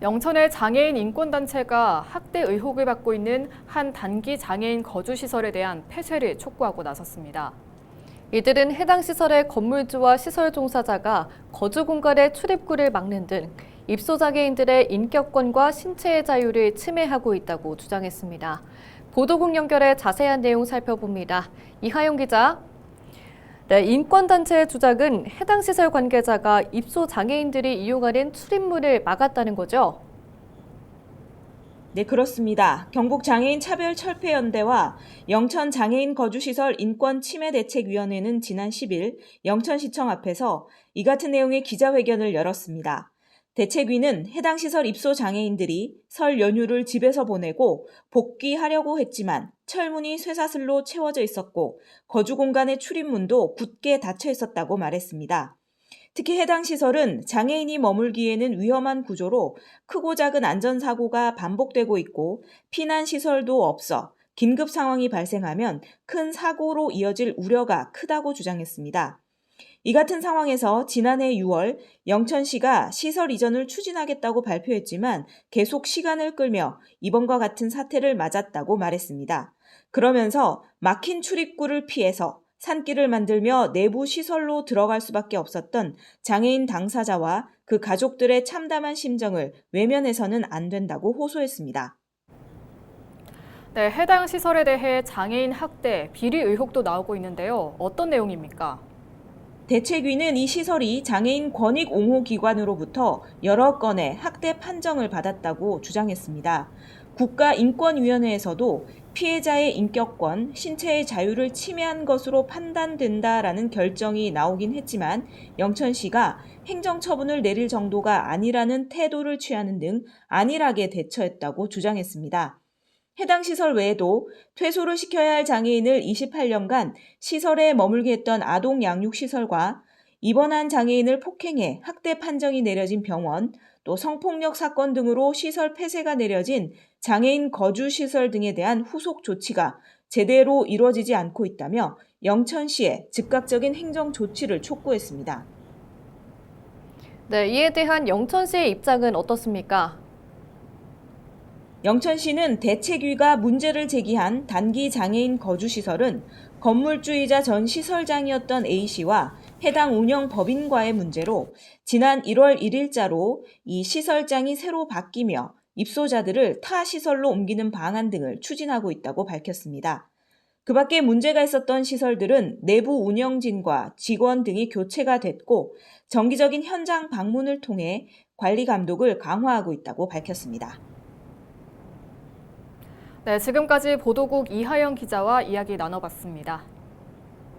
영천의 장애인 인권단체가 학대 의혹을 받고 있는 한 단기 장애인 거주시설에 대한 폐쇄를 촉구하고 나섰습니다. 이들은 해당 시설의 건물주와 시설 종사자가 거주 공간의 출입구를 막는 등 입소장애인들의 인격권과 신체의 자유를 침해하고 있다고 주장했습니다. 보도국 연결해 자세한 내용 살펴봅니다. 이하영 기자. 네, 인권단체의 주장은 해당 시설 관계자가 입소장애인들이 이용하는 출입문을 막았다는 거죠. 네, 그렇습니다. 경북장애인차별철폐연대와 영천장애인 거주시설 인권침해대책위원회는 지난 10일 영천시청 앞에서 이 같은 내용의 기자회견을 열었습니다. 대책위는 해당 시설 입소 장애인들이 설 연휴를 집에서 보내고 복귀하려고 했지만 철문이 쇠사슬로 채워져 있었고 거주 공간의 출입문도 굳게 닫혀 있었다고 말했습니다. 특히 해당 시설은 장애인이 머물기에는 위험한 구조로 크고 작은 안전사고가 반복되고 있고 피난시설도 없어 긴급 상황이 발생하면 큰 사고로 이어질 우려가 크다고 주장했습니다. 이 같은 상황에서 지난해 6월 영천시가 시설 이전을 추진하겠다고 발표했지만 계속 시간을 끌며 이번과 같은 사태를 맞았다고 말했습니다. 그러면서 막힌 출입구를 피해서 산길을 만들며 내부 시설로 들어갈 수밖에 없었던 장애인 당사자와 그 가족들의 참담한 심정을 외면해서는 안 된다고 호소했습니다. 네, 해당 시설에 대해 장애인 학대, 비리 의혹도 나오고 있는데요. 어떤 내용입니까? 대책위는 이 시설이 장애인 권익 옹호 기관으로부터 여러 건의 학대 판정을 받았다고 주장했습니다. 국가인권위원회에서도 피해자의 인격권, 신체의 자유를 침해한 것으로 판단된다라는 결정이 나오긴 했지만 영천시가 행정처분을 내릴 정도가 아니라는 태도를 취하는 등 안일하게 대처했다고 주장했습니다. 해당 시설 외에도 퇴소를 시켜야 할 장애인을 28년간 시설에 머물게 했던 아동 양육시설과 입원한 장애인을 폭행해 학대 판정이 내려진 병원, 또 성폭력 사건 등으로 시설 폐쇄가 내려진 장애인 거주시설 등에 대한 후속 조치가 제대로 이루어지지 않고 있다며 영천시에 즉각적인 행정 조치를 촉구했습니다. 네, 이에 대한 영천시의 입장은 어떻습니까? 영천시는 대책위가 문제를 제기한 단기 장애인 거주시설은 건물주이자 전 시설장이었던 A씨와 해당 운영 법인과의 문제로 지난 1월 1일자로 이 시설장이 새로 바뀌며 입소자들을 타 시설로 옮기는 방안 등을 추진하고 있다고 밝혔습니다. 그 밖에 문제가 있었던 시설들은 내부 운영진과 직원 등이 교체가 됐고 정기적인 현장 방문을 통해 관리 감독을 강화하고 있다고 밝혔습니다. 네, 지금까지 보도국 이하영 기자와 이야기 나눠봤습니다.